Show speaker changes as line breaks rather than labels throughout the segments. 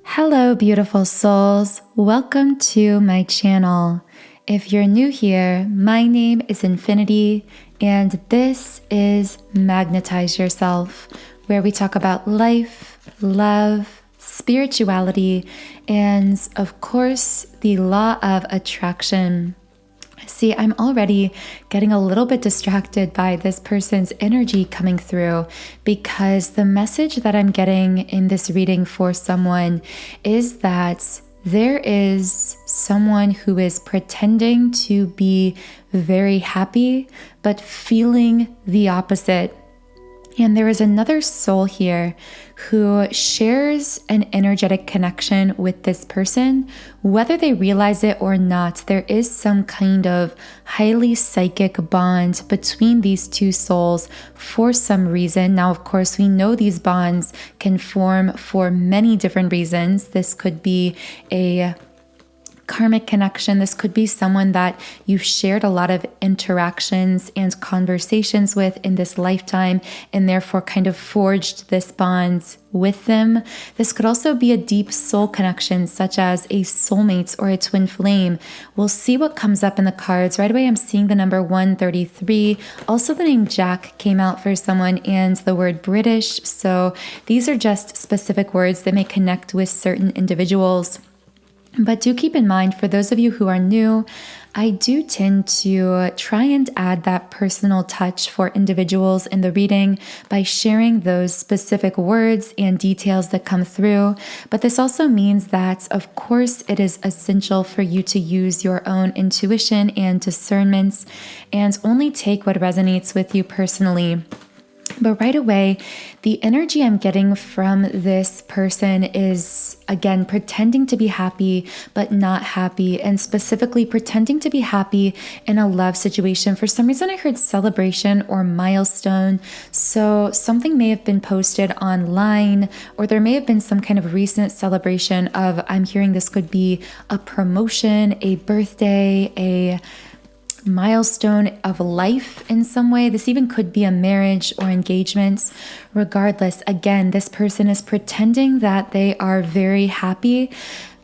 Hello, beautiful souls. Welcome to my channel. If you're new here, my name is Infinity, and this is Magnetize Yourself, where we talk about life, love, spirituality, and of course, the law of attraction. See, I'm already getting a little bit distracted by this person's energy coming through because the message that I'm getting in this reading for someone is that there is someone who is pretending to be very happy, but feeling the opposite. And there is another soul here who shares an energetic connection with this person. Whether they realize it or not, there is some kind of highly psychic bond between these two souls for some reason. Now, of course, we know these bonds can form for many different reasons. This could be a karmic connection. This could be someone that you've shared a lot of interactions and conversations with in this lifetime and therefore kind of forged this bond with them. This could also be a deep soul connection, such as a soulmate or a twin flame. We'll see what comes up in the cards. Right away, I'm seeing the number 133. Also, the name Jack came out for someone and the word British. So these are just specific words that may connect with certain individuals. But do keep in mind, for those of you who are new, I do tend to try and add that personal touch for individuals in the reading by sharing those specific words and details that come through. But this also means that, of course, it is essential for you to use your own intuition and discernment and only take what resonates with you personally. But right away, the energy I'm getting from this person is, again, pretending to be happy, but not happy, and specifically pretending to be happy in a love situation. For some reason, I heard celebration or milestone. So something may have been posted online, or there may have been some kind of recent celebration of, I'm hearing this could be a promotion, a birthday, a milestone of life in some way. This even could be a marriage or engagement. Regardless, again, this person is pretending that they are very happy,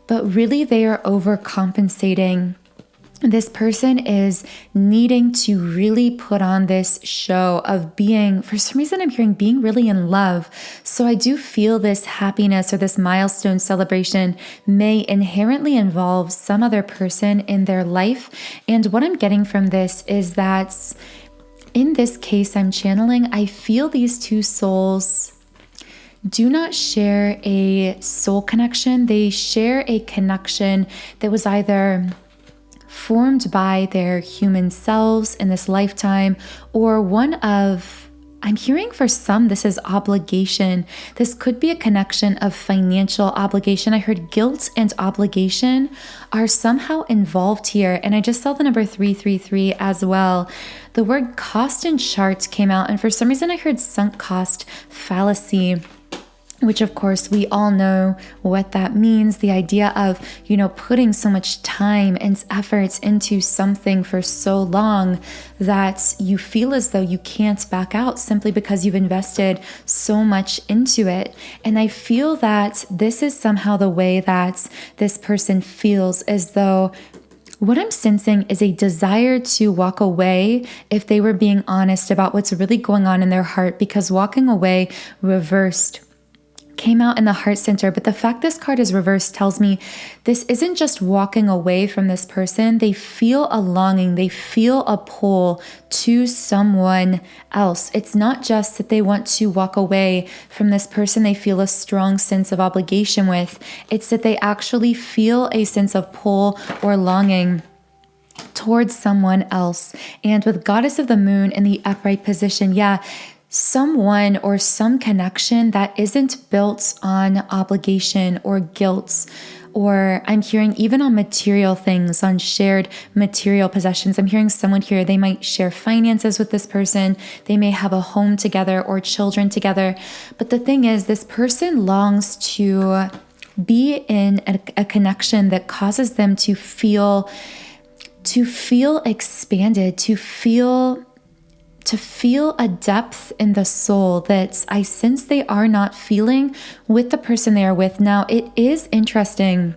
but really they are overcompensating. This person is needing to really put on this show of being, for some reason I'm hearing being really in love. So I do feel this happiness or this milestone celebration may inherently involve some other person in their life. And what I'm getting from this is that in this case I'm channeling, I feel these two souls do not share a soul connection. They share a connection that was either formed by their human selves in this lifetime, or one of, I'm hearing for some, this is obligation. This could be a connection of financial obligation. I heard guilt and obligation are somehow involved here. And I just saw the number 333 as well. The word cost and chart came out. And for some reason, I heard sunk cost fallacy, which of course we all know what that means. The idea of, putting so much time and effort into something for so long that you feel as though you can't back out simply because you've invested so much into it. And I feel that this is somehow the way that this person feels, as though what I'm sensing is a desire to walk away if they were being honest about what's really going on in their heart, because walking away reversed came out in the heart center. But the fact this card is reversed tells me this isn't just walking away from this person. They feel a longing. They feel a pull to someone else. It's not just that they want to walk away from this person they feel a strong sense of obligation with. It's that they actually feel a sense of pull or longing towards someone else. And with Goddess of the Moon in the upright position, someone or some connection that isn't built on obligation or guilt, or I'm hearing even on material things, on shared material possessions. I'm hearing someone here, they might share finances with this person. They may have a home together or children together. But the thing is, this person longs to be in a connection that causes them to feel expanded, to feel to feel a depth in the soul that I sense they are not feeling with the person they are with. Now, it is interesting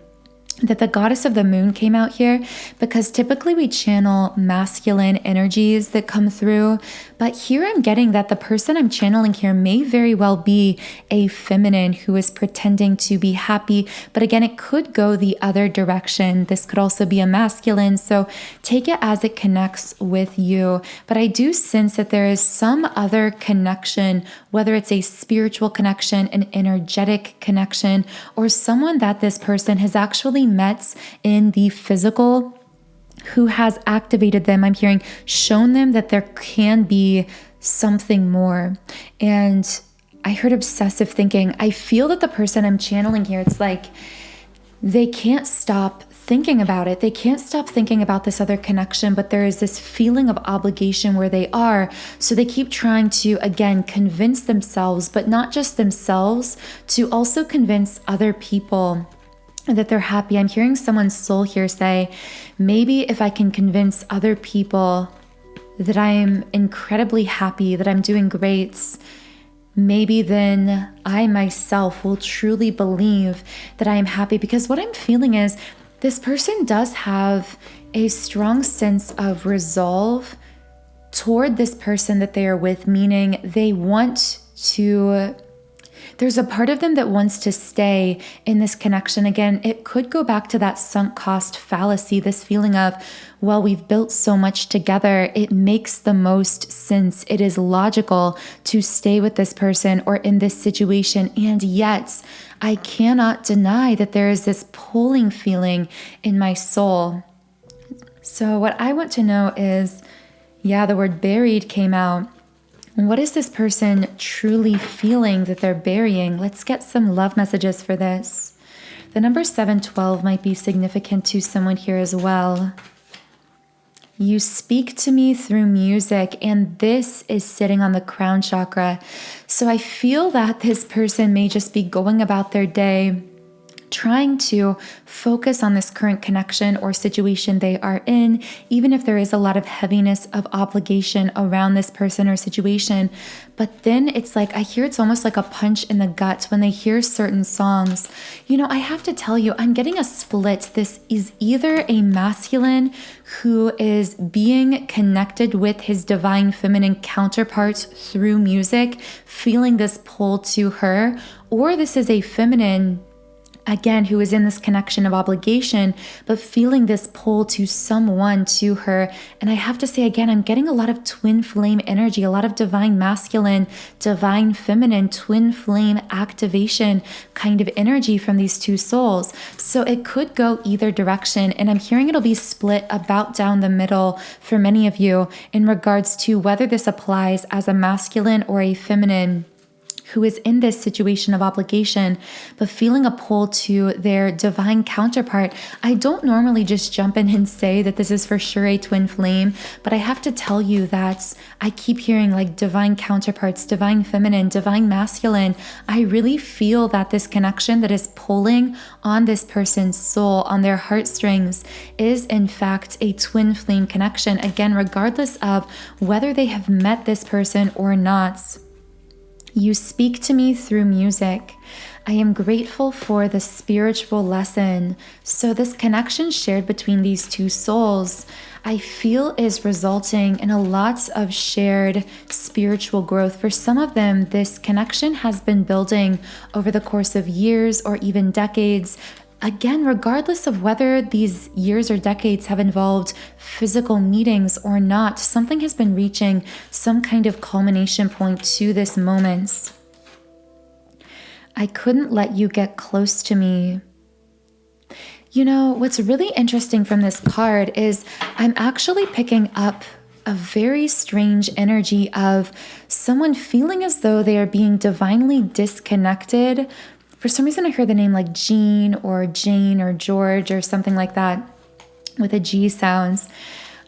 that the goddess of the moon came out here, because typically we channel masculine energies that come through, but here I'm getting that the person I'm channeling here may very well be a feminine who is pretending to be happy, but again, it could go the other direction. This could also be a masculine, so take it as it connects with you. But I do sense that there is some other connection, whether it's a spiritual connection, an energetic connection, or someone that this person has actually met in the physical who has activated them. I'm hearing shown them that there can be something more. And I heard obsessive thinking. I feel that the person I'm channeling here, it's like they can't stop thinking about it. They can't stop thinking about this other connection, but there is this feeling of obligation where they are. So they keep trying to, again, convince themselves, but not just themselves, to also convince other people that they're happy. I'm hearing someone's soul here say, maybe if I can convince other people that I am incredibly happy, that I'm doing great, maybe then I myself will truly believe that I am happy. Because what I'm feeling is this person does have a strong sense of resolve toward this person that they are with, meaning they want to, there's a part of them that wants to stay in this connection. Again, it could go back to that sunk cost fallacy, this feeling of, well, we've built so much together, it makes the most sense. It is logical to stay with this person or in this situation. And yet, I cannot deny that there is this pulling feeling in my soul. So what I want to know is, the word buried came out. What is this person truly feeling that they're burying? Let's get some love messages for this. The number 712 might be significant to someone here as well. You speak to me through music, and this is sitting on the crown chakra. So I feel that this person may just be going about their day trying to focus on this current connection or situation they are in, even if there is a lot of heaviness of obligation around this person or situation. But then it's like, I hear it's almost like a punch in the gut when they hear certain songs. I have to tell you, I'm getting a split. This is either a masculine who is being connected with his divine feminine counterpart through music, feeling this pull to her, or this is a feminine, again, who is in this connection of obligation, but feeling this pull to someone, to her. And I have to say, again, I'm getting a lot of twin flame energy, a lot of divine masculine, divine feminine, twin flame activation kind of energy from these two souls. So it could go either direction. And I'm hearing it'll be split about down the middle for many of you in regards to whether this applies as a masculine or a feminine who is in this situation of obligation, but feeling a pull to their divine counterpart. I don't normally just jump in and say that this is for sure a twin flame, but I have to tell you that I keep hearing like divine counterparts, divine feminine, divine masculine. I really feel that this connection that is pulling on this person's soul, on their heartstrings, is in fact a twin flame connection. Again, regardless of whether they have met this person or not. You speak to me through music. I am grateful for the spiritual lesson. So this connection shared between these two souls, I feel is resulting in a lot of shared spiritual growth. For some of them, this connection has been building over the course of years or even decades. Again, regardless of whether these years or decades have involved physical meetings or not, something has been reaching some kind of culmination point to this moment. I couldn't let you get close to me. What's really interesting from this card is I'm actually picking up a very strange energy of someone feeling as though they are being divinely disconnected. For some reason, I heard the name like Jean or Jane or George or something like that with a G sounds.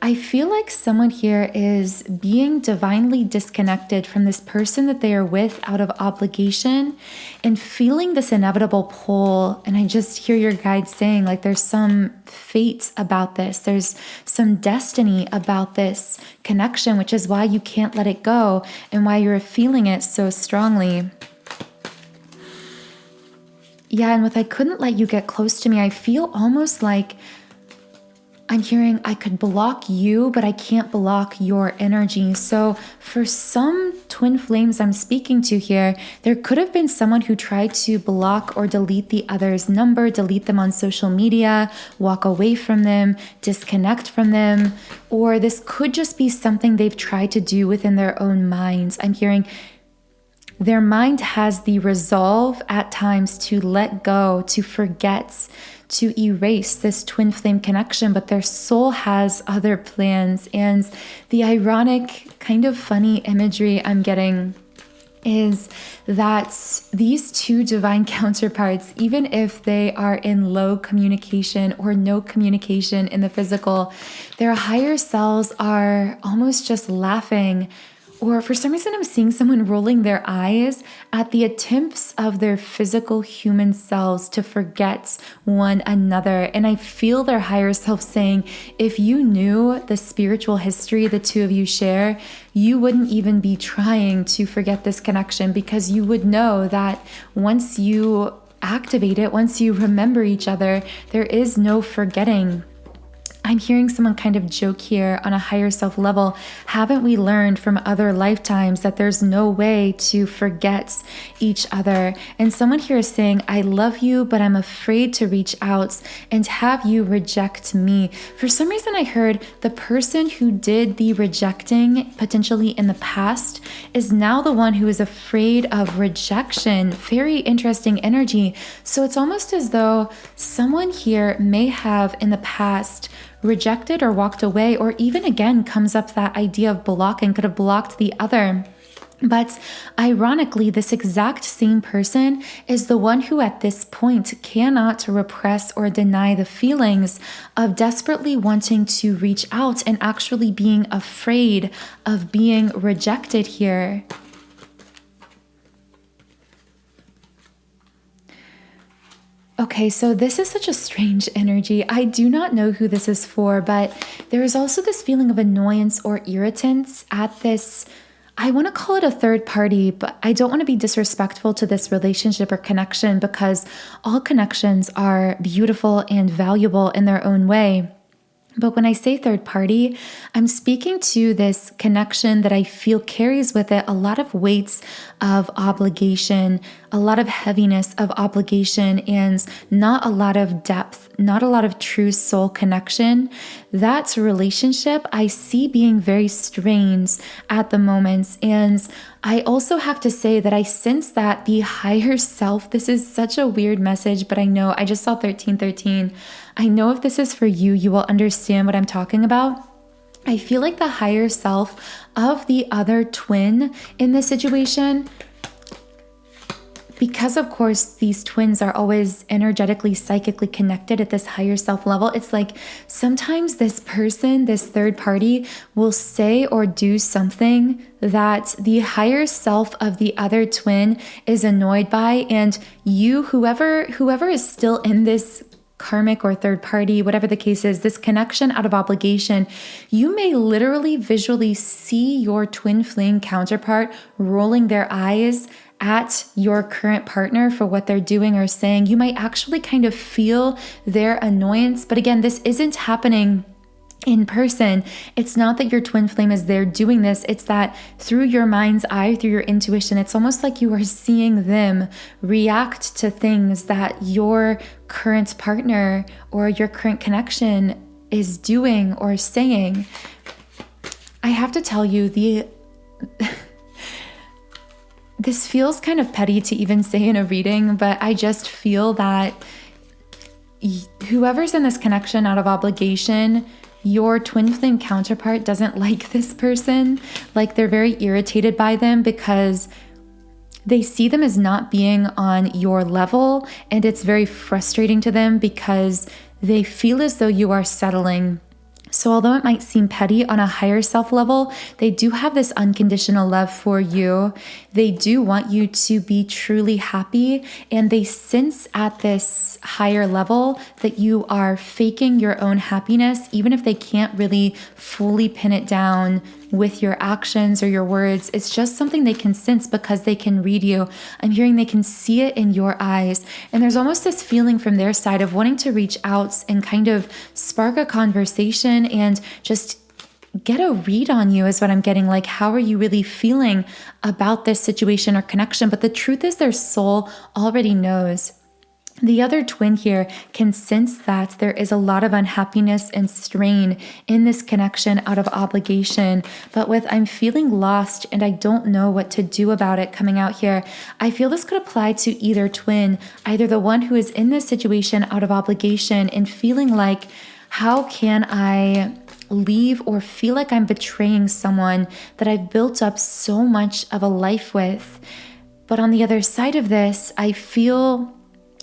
I feel like someone here is being divinely disconnected from this person that they are with out of obligation and feeling this inevitable pull. And I just hear your guide saying, like, there's some fate about this. There's some destiny about this connection, which is why you can't let it go and why you're feeling it so strongly. Yeah, and with I couldn't let you get close to me, I feel almost like I'm hearing I could block you, but I can't block your energy. So for some twin flames I'm speaking to here, there could have been someone who tried to block or delete the other's number, delete them on social media, walk away from them, disconnect from them, or this could just be something they've tried to do within their own minds. I'm hearing their mind has the resolve at times to let go, to forget, to erase this twin flame connection, but their soul has other plans. And the ironic, kind of funny imagery I'm getting is that these two divine counterparts, even if they are in low communication or no communication in the physical, their higher selves are almost just laughing. Or for some reason, I'm seeing someone rolling their eyes at the attempts of their physical human selves to forget one another. And I feel their higher self saying, if you knew the spiritual history the two of you share, you wouldn't even be trying to forget this connection, because you would know that once you activate it, once you remember each other, there is no forgetting. I'm hearing someone kind of joke here on a higher self level. Haven't we learned from other lifetimes that there's no way to forget each other? And someone here is saying, I love you, but I'm afraid to reach out and have you reject me. For some reason, I heard the person who did the rejecting potentially in the past is now the one who is afraid of rejection. Very interesting energy. So it's almost as though someone here may have in the past rejected or walked away, or even again comes up that idea of blocking, could have blocked the other. But ironically, this exact same person is the one who at this point cannot repress or deny the feelings of desperately wanting to reach out and actually being afraid of being rejected here. Okay, so this is such a strange energy. I do not know who this is for, but there is also this feeling of annoyance or irritance at this. I want to call it a third party, but I don't want to be disrespectful to this relationship or connection, because all connections are beautiful and valuable in their own way. But when I say third party, I'm speaking to this connection that I feel carries with it a lot of weights of obligation, a lot of heaviness of obligation, and not a lot of depth, not a lot of true soul connection. That relationship I see being very strained at the moment. And I also have to say that I sense that the higher self, this is such a weird message, but I know I just saw 1313. I know if this is for you, you will understand what I'm talking about. I feel like the higher self of the other twin in this situation, because of course these twins are always energetically, psychically connected at this higher self level, it's like sometimes this person, this third party, will say or do something that the higher self of the other twin is annoyed by, and you, whoever is still in this karmic or third party, whatever the case is, this connection out of obligation, you may literally visually see your twin flame counterpart rolling their eyes at your current partner for what they're doing or saying. You might actually kind of feel their annoyance. But again, this isn't happening in person. It's not that your twin flame is there doing this. It's that through your mind's eye, through your intuition, it's almost like you are seeing them react to things that your current partner or your current connection is doing or saying. I have to tell you, this feels kind of petty to even say in a reading, but I just feel that whoever's in this connection out of obligation, your twin flame counterpart doesn't like this person. Like, they're very irritated by them because they see them as not being on your level, and it's very frustrating to them because they feel as though you are settling. So although it might seem petty on a higher self level, they do have this unconditional love for you. They do want you to be truly happy, and they sense at this higher level that you are faking your own happiness, even if they can't really fully pin it down with your actions or your words. It's just something they can sense because they can read you. I'm hearing they can see it in your eyes. And there's almost this feeling from their side of wanting to reach out and kind of spark a conversation and just get a read on you is what I'm getting. Like, how are you really feeling about this situation or connection? But the truth is their soul already knows. The other twin here can sense that there is a lot of unhappiness and strain in this connection out of obligation. But with I'm feeling lost and I don't know what to do about it coming out here, I feel this could apply to either twin, either the one who is in this situation out of obligation and feeling like, how can I leave or feel like I'm betraying someone that I've built up so much of a life with? But on the other side of this, I feel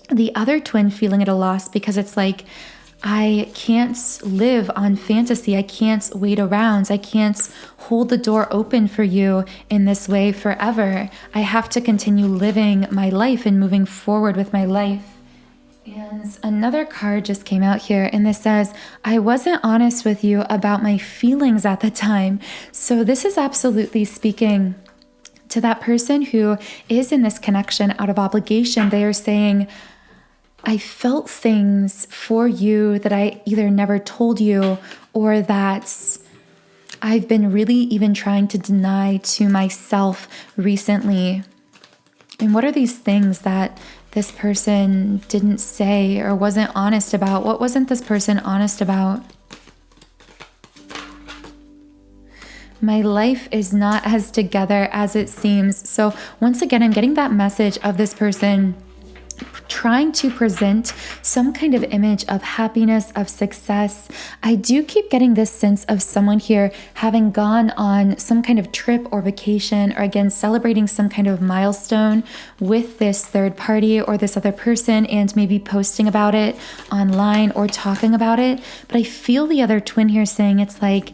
the other twin feeling at a loss because it's like, I can't live on fantasy. I can't wait around. I can't hold the door open for you in this way forever. I have to continue living my life and moving forward with my life. And another card just came out here, and this says, I wasn't honest with you about my feelings at the time. So this is absolutely speaking to that person who is in this connection out of obligation. They are saying, I felt things for you that I either never told you or that I've been really even trying to deny to myself recently. And what are these things that this person didn't say or wasn't honest about? What wasn't this person honest about? My life is not as together as it seems. So once again, I'm getting that message of this person trying to present some kind of image of happiness, of success. I do keep getting this sense of someone here having gone on some kind of trip or vacation, or again, celebrating some kind of milestone with this third party or this other person, and maybe posting about it online or talking about it. But I feel the other twin here saying it's like,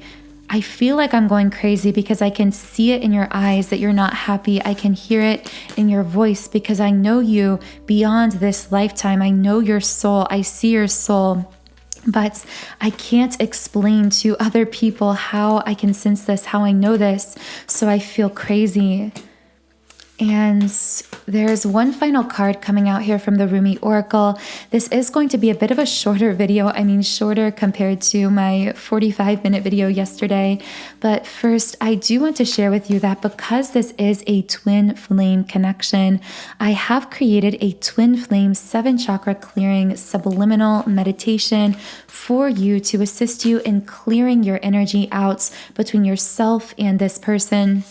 I feel like I'm going crazy because I can see it in your eyes that you're not happy. I can hear it in your voice because I know you beyond this lifetime. I know your soul. I see your soul. But I can't explain to other people how I can sense this, how I know this. So I feel crazy. And there's one final card coming out here from the Rumi Oracle. This is going to be a bit of a shorter video. I mean, shorter compared to my 45-minute video yesterday. But first, I do want to share with you that because this is a twin flame connection, I have created a twin flame 7-chakra clearing subliminal meditation for you to assist you in clearing your energy out between yourself and this person.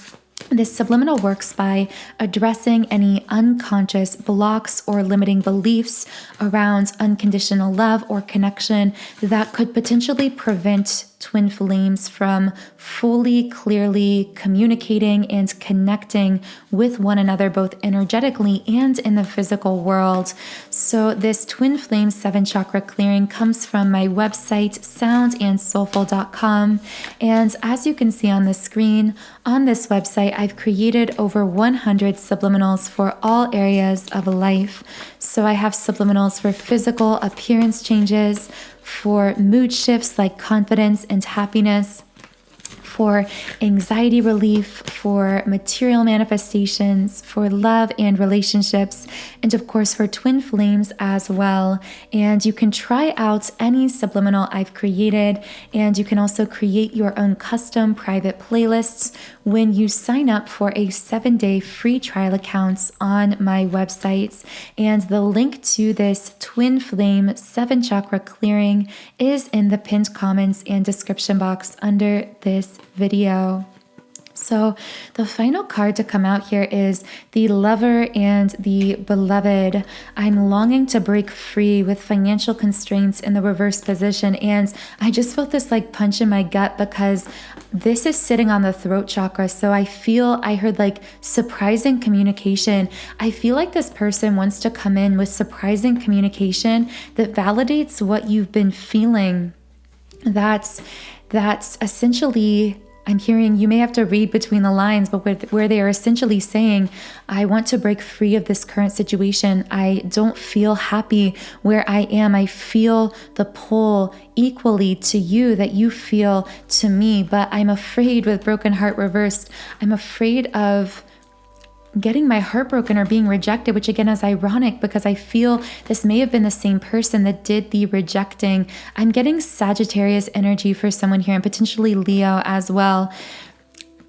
This subliminal works by addressing any unconscious blocks or limiting beliefs around unconditional love or connection that could potentially prevent twin flames from fully, clearly communicating and connecting with one another, both energetically and in the physical world. So this twin flame 7-chakra clearing comes from my website, soundandsoulful.com. And as you can see on the screen, on this website, I've created over 100 subliminals for all areas of life. So I have subliminals for physical appearance changes, for mood shifts like confidence and happiness, for anxiety relief, for material manifestations, for love and relationships, and of course for twin flames as well. And you can try out any subliminal I've created, and you can also create your own custom private playlists when you sign up for a 7-day free trial account on my website. And the link to this twin flame 7-chakra clearing is in the pinned comments and description box under this video. So the final card to come out here is the Lover and the Beloved. I'm longing to break free with financial constraints in the reverse position. And I just felt this like punch in my gut because this is sitting on the throat chakra. So I heard like surprising communication. I feel like this person wants to come in with surprising communication that validates what you've been feeling. That's that's essentially, I'm hearing, you may have to read between the lines, but where they are essentially saying, I want to break free of this current situation. I don't feel happy where I am. I feel the pull equally to you that you feel to me, but I'm afraid, with broken heart reversed, I'm afraid of getting my heart broken or being rejected, which again is ironic because I feel this may have been the same person that did the rejecting. I'm getting Sagittarius energy for someone here, and potentially Leo as well.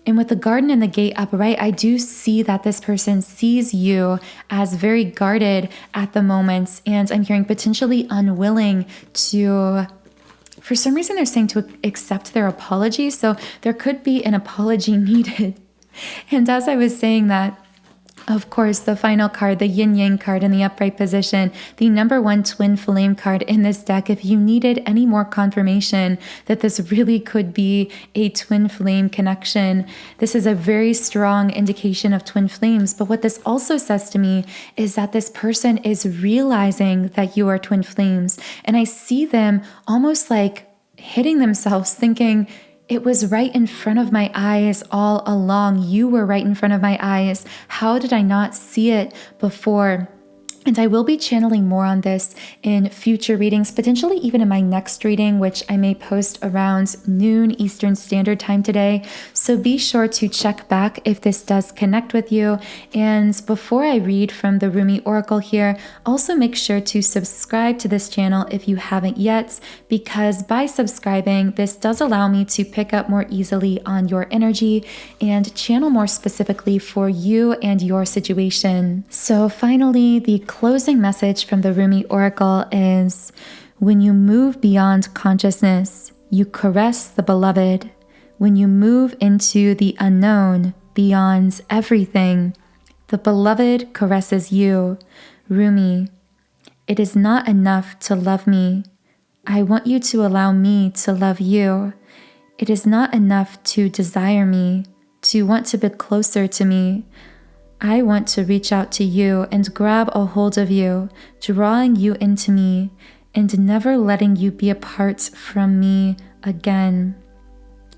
And with the garden and the gate upright, I do see that this person sees you as very guarded at the moment, and I'm hearing potentially unwilling to, for some reason they're saying, to accept their apology. So there could be an apology needed. And as I was saying that, of course, the final card, the yin yang card in the upright position, the number 1 twin flame card in this deck. If you needed any more confirmation that this really could be a twin flame connection, this is a very strong indication of twin flames. But what this also says to me is that this person is realizing that you are twin flames. And I see them almost like hitting themselves, thinking, it was right in front of my eyes all along. You were right in front of my eyes. How did I not see it before? And I will be channeling more on this in future readings, potentially even in my next reading, which I may post around noon Eastern Standard Time today. So be sure to check back if this does connect with you. And before I read from the Rumi Oracle here, also make sure to subscribe to this channel if you haven't yet, because by subscribing, this does allow me to pick up more easily on your energy and channel more specifically for you and your situation. So finally, the closing message from the Rumi Oracle is, when you move beyond consciousness, you caress the beloved. When you move into the unknown, beyond everything, the beloved caresses you. Rumi, it is not enough to love me. I want you to allow me to love you. It is not enough to desire me, to want to be closer to me. I want to reach out to you and grab a hold of you, drawing you into me and never letting you be apart from me again.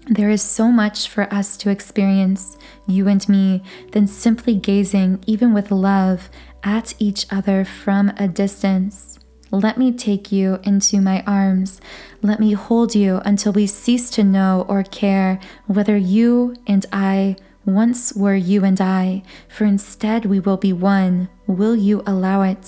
There is so much for us to experience, you and me, than simply gazing, even with love, at each other from a distance. Let me take you into my arms. Let me hold you until we cease to know or care whether you and I once were you and I, for instead we will be one. Will you allow it?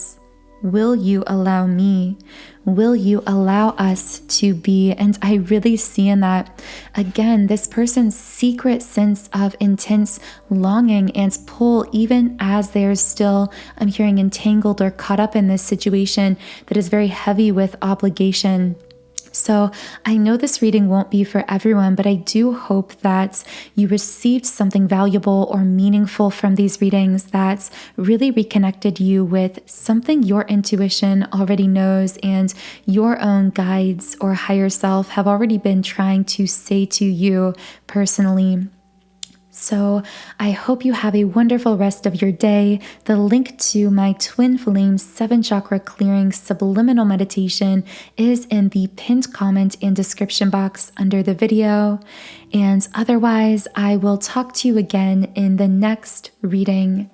Will you allow me? Will you allow us to be? And I really see in that, again, this person's secret sense of intense longing and pull, even as they're still, I'm hearing, entangled or caught up in this situation that is very heavy with obligation. So I know this reading won't be for everyone, but I do hope that you received something valuable or meaningful from these readings that really reconnected you with something your intuition already knows and your own guides or higher self have already been trying to say to you personally. So I hope you have a wonderful rest of your day. The link to my Twin Flame 7 chakra clearing subliminal meditation is in the pinned comment and description box under the video. And otherwise, I will talk to you again in the next reading.